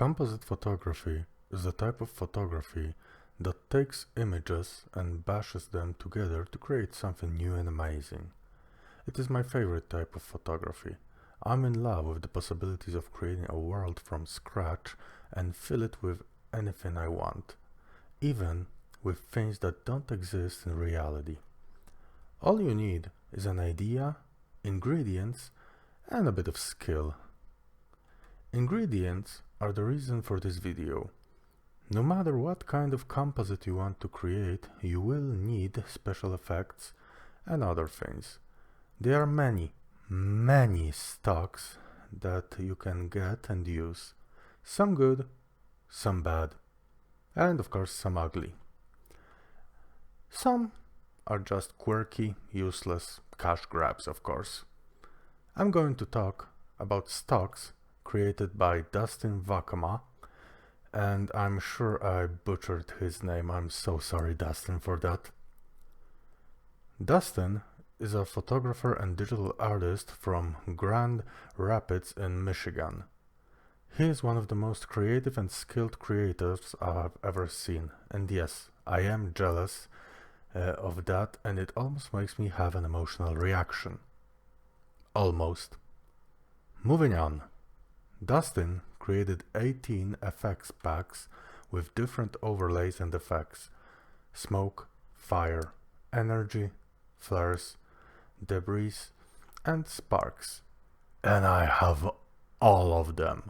Composite photography is a type of photography that takes images and bashes them together to create something new and amazing. It is my favorite type of photography. I'm in love with the possibilities of creating a world from scratch and fill it with anything I want, even with things that don't exist in reality. All you need is an idea, ingredients, and a bit of skill. Ingredients are the reason for this video. No matter what kind of composite you want to create, you will need special effects and other things. There are many stocks that you can get and use. Some good, some bad, and of course some ugly. Some are just quirky, useless cash grabs, of course. I'm going to talk about stocks created by Dustin Valkema, and I'm sure I butchered his name. I'm so sorry, Dustin, for that. Dustin is a photographer and digital artist from Grand Rapids in Michigan. He is one of the most creative and skilled creators I've ever seen, and yes, I am jealous of that, and it almost makes me have an emotional reaction. Almost. Moving on. Dustin created 18 effects packs with different overlays and effects: smoke, fire, energy, flares, debris, and sparks. And I have all of them.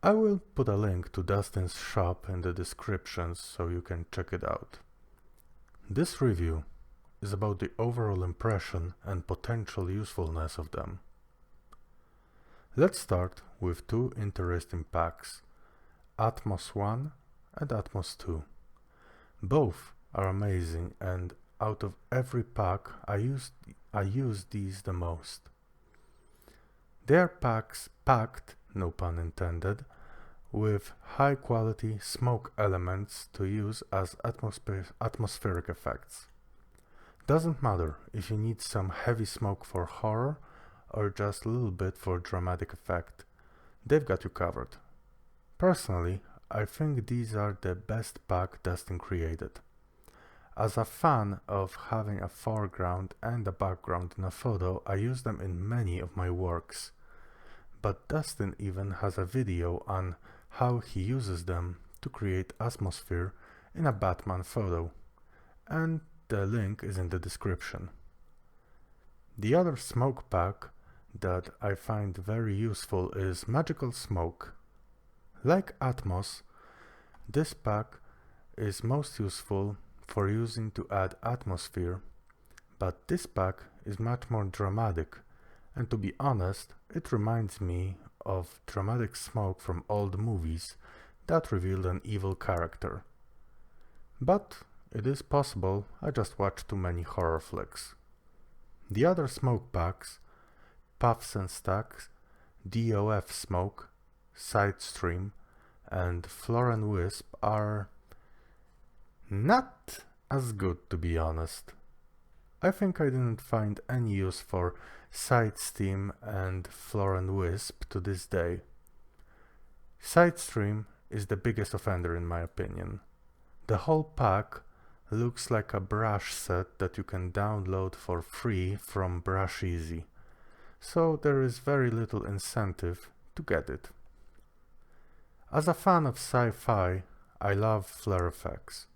I will put a link to Dustin's shop in the description so you can check it out. This review is about the overall impression and potential usefulness of them. Let's start with two interesting packs, Atmos 1 and Atmos 2. Both are amazing, and out of every pack I use these the most. They are packs packed, no pun intended, with high quality smoke elements to use as atmospheric effects. Doesn't matter if you need some heavy smoke for horror or just a little bit for dramatic effect, they've got you covered. Personally, I think these are the best pack Dustin created. As a fan of having a foreground and a background in a photo, I use them in many of my works. But Dustin even has a video on how he uses them to create atmosphere in a Batman photo, and the link is in the description. The other smoke pack that I find very useful is Magical Smoke. Like Atmos, this pack is most useful for using to add atmosphere, but this pack is much more dramatic, and to be honest, it reminds me of dramatic smoke from old movies that revealed an evil character. But it is possible I just watched too many horror flicks. The other smoke packs, Puffs and Stacks, DOF Smoke, Sidestream, and Floor and Wisp are not as good, to be honest. I think I didn't find any use for Sidestream and Floor and Wisp to this day. Sidestream is the biggest offender in my opinion. The whole pack looks like a brush set that you can download for free from Brush Easy, so there is very little incentive to get it. As a fan of sci-fi, I love flare effects.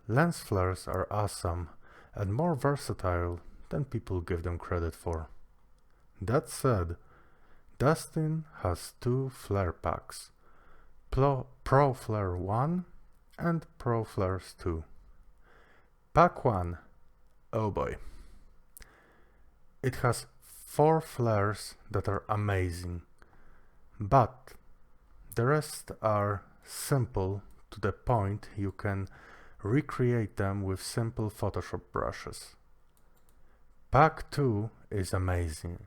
Lens flares are awesome and more versatile than people give them credit for. That said, Dustin has two flare packs, Pro Flare 1 and Pro Flares 2. Pack 1, oh boy. It has 4 flares that are amazing, but the rest are simple to the point you can recreate them with simple Photoshop brushes. Pack 2 is amazing.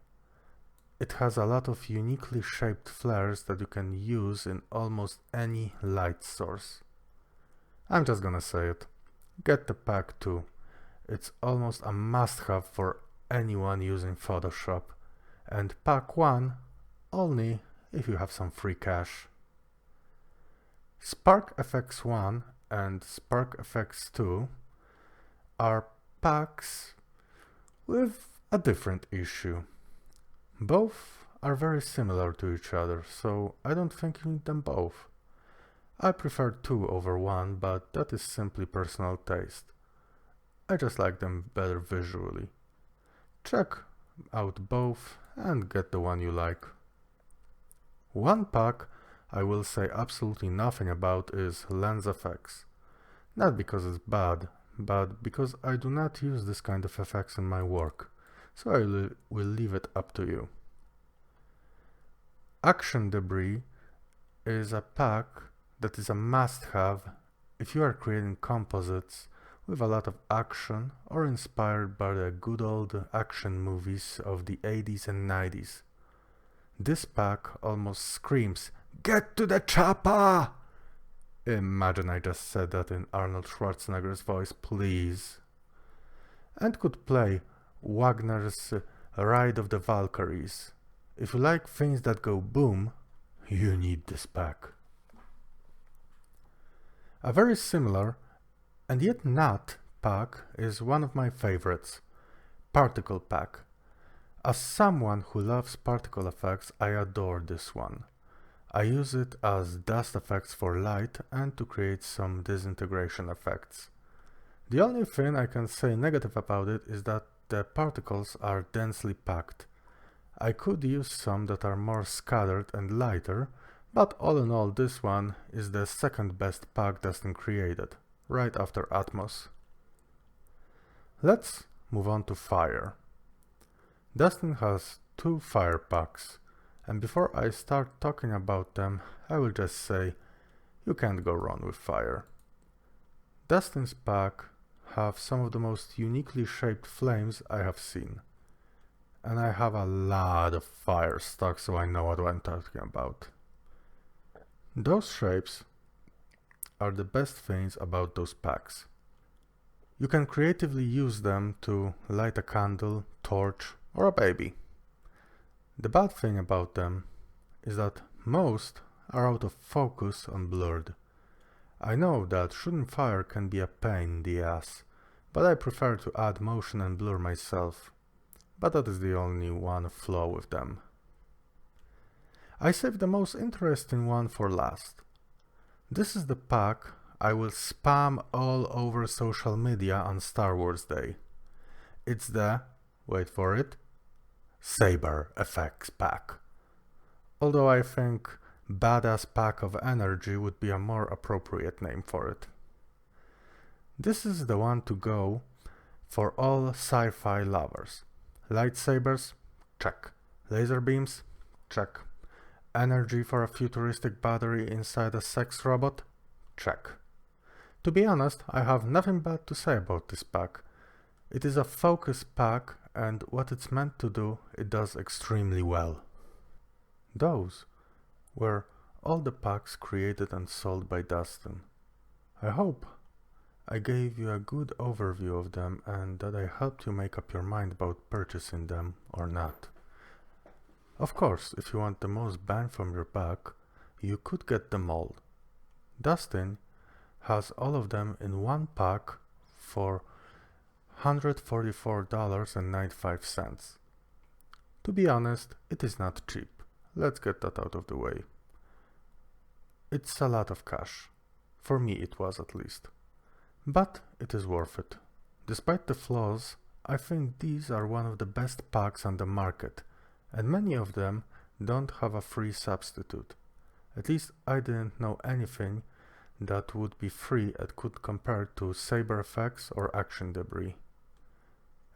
It has a lot of uniquely shaped flares that you can use in almost any light source. I'm just gonna say it. Get the Pack 2. It's almost a must-have for anyone using Photoshop. And Pack 1 only if you have some free cash. Spark FX1 and Spark FX2 are packs with a different issue. Both are very similar to each other, so I don't think you need them both. I prefer 2 over 1, but that is simply personal taste. I just like them better visually. Check out both and get the one you like. One pack I will say absolutely nothing about is Lens FX. Not because it's bad, but because I do not use this kind of effects in my work, so I will leave it up to you. Action Debris is a pack that is a must-have if you are creating composites with a lot of action or inspired by the good old action movies of the 80s and 90s. This pack almost screams, "Get to the chopper!" Imagine I just said that in Arnold Schwarzenegger's voice, please. And could play Wagner's Ride of the Valkyries. If you like things that go boom, you need this pack. A very similar, and yet not, pack is one of my favorites, Particle Pack. As someone who loves particle effects, I adore this one. I use it as dust effects for light and to create some disintegration effects. The only thing I can say negative about it is that the particles are densely packed. I could use some that are more scattered and lighter, but all in all this one is the second best pack Dustin created, right after Atmos. Let's move on to fire. Dustin has 2 fire packs, and before I start talking about them, I will just say you can't go wrong with fire. Dustin's pack have some of the most uniquely shaped flames I have seen. And I have a lot of fire stock, so I know what I'm talking about. Those shapes are the best things about those packs. You can creatively use them to light a candle, torch, or a baby. The bad thing about them is that most are out of focus and blurred. I know that shooting fire can be a pain in the ass, but I prefer to add motion and blur myself. But that is the only one flaw with them. I saved the most interesting one for last. This is the pack I will spam all over social media on Star Wars Day. It's the, wait for it, Saber Effects pack. Although I think Badass Pack of Energy would be a more appropriate name for it. This is the one to go for all sci-fi lovers. Lightsabers? Check. Laser beams? Check. Energy for a futuristic battery inside a sex robot? Check. To be honest, I have nothing bad to say about this pack. It is a focus pack, and what it's meant to do, it does extremely well. Those were all the packs created and sold by Dustin. I hope I gave you a good overview of them and that I helped you make up your mind about purchasing them or not. Of course, if you want the most bang from your buck, you could get them all. Dustin has all of them in one pack for $144.95. To be honest, it is not cheap. Let's get that out of the way. It's a lot of cash. For me it was, at least. But it is worth it. Despite the flaws, I think these are one of the best packs on the market, and many of them don't have a free substitute. At least I didn't know anything that would be free and could compare to Saber Effects or Action Debris.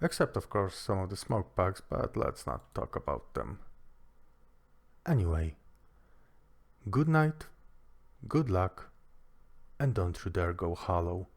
Except of course some of the smoke packs, but let's not talk about them. Anyway, good night, good luck, and don't you dare go hollow.